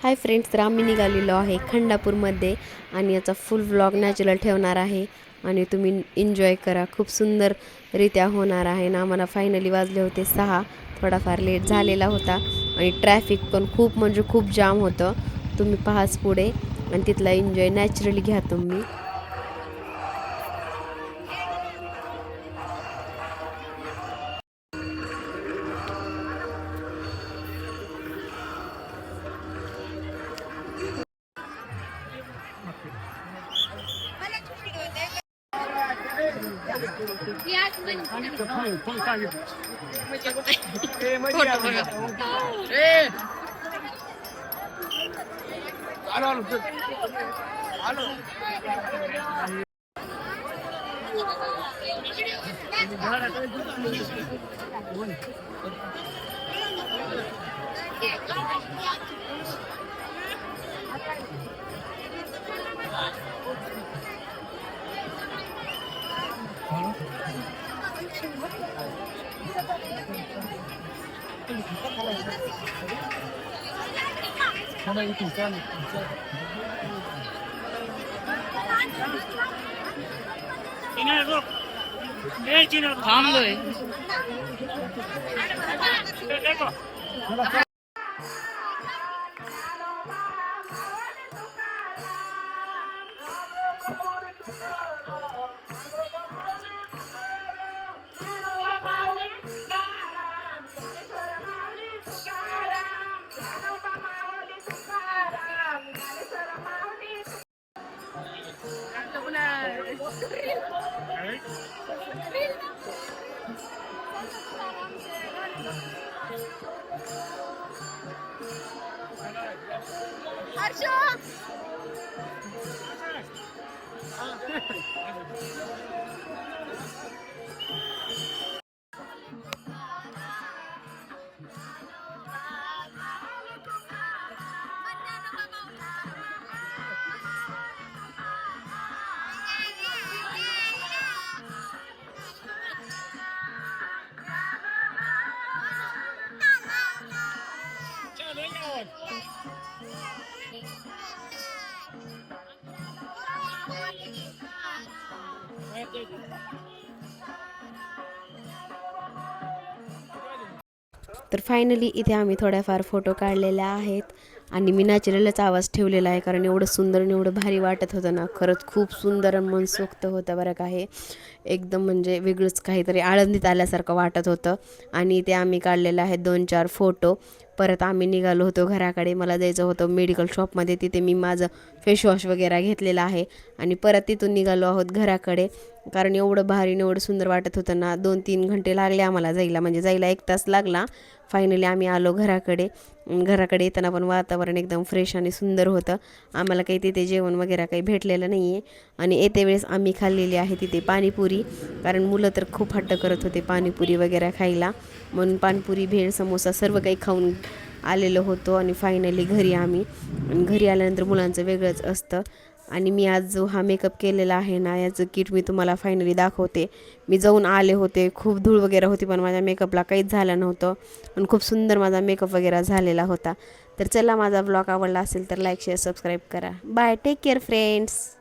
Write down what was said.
Hi friends, तर आम्ही निघालेलो आहे खंडापूरमध्ये आणि याचा फुल व्लॉग नॅचरल ठेवणार आहे आणि तुम्ही एन्जॉय करा. खूप सुंदररित्या होणार आहे ना. आम्हाला फायनली वाजले होते 6. थोडाफार लेट झालेला होता आणि ट्रॅफिक पण खूप म्हणजे खूप जाम होतं. तुम्ही पाहाच पुढे आणि तिथला एन्जॉय नॅचरली घ्या तुम्ही. थांबलोय. तर फायनली इथे आम्ही थोड्याफार फोटो काढलेल्या आहेत आणि मी नॅचरलच आवाज ठेवलेला आहे कारण एवढं सुंदर आणि एवढं भारी वाटत होतं ना. खरंच खूप सुंदर आणि मनसोक्त होतं बरं का. हे एकदम म्हणजे वेगळंच काहीतरी आळंदीत आल्यासारखं वाटत होतं. आणि इथे आम्ही काढलेले आहेत 2-4 फोटो. परत आम्ही निघालो होतो घराकडे. मला जायचं होतं मेडिकल शॉपमध्ये, तिथे मी माझं फेसवॉश वगैरे घेतलेला आहे आणि परत तिथून निघालो आहोत घराकडे. कारण एवढं भारी आणि एवढं सुंदर वाटत होतं ना. 2-3 घंटे लागले आम्हाला जायला, म्हणजे जायला 1 तास लागला. फायनली आम्ही आलो घराकडे. घराकडे येताना पण वातावरण एकदम फ्रेश आणि सुंदर होतं. आम्हाला काही तिथे जेवण वगैरे काही भेटलेलं नाही आहे. आणि येते वेळेस आम्ही खाल्लेली आहे तिथे पाणीपुरी, कारण मुलं तर खूप हट्ट करत होते पाणीपुरी वगैरे खायला. म्हणून पाणीपुरी, भेळ, समोसा सर्व काही खाऊन आलेलो होतो. आणि फायनली घरी आणि घरी आल्यानंतर मुलांचं वेगळंच असतं. आणि मी आज जो हा मेकअप केलेला आहे ना, याचं किट मी तुम्हाला फायनली दाखवते. मी जाऊन आले होते, खूप धूळ वगैरे होती पण माझ्या मेकअपला काहीच झालं नव्हतं आणि खूप सुंदर माझा मेकअप वगैरे झालेला होता. तर चला, माझा ब्लॉग आवडला असेल तर लाईक, शेअर, सबस्क्राईब करा. Bye, take care friends.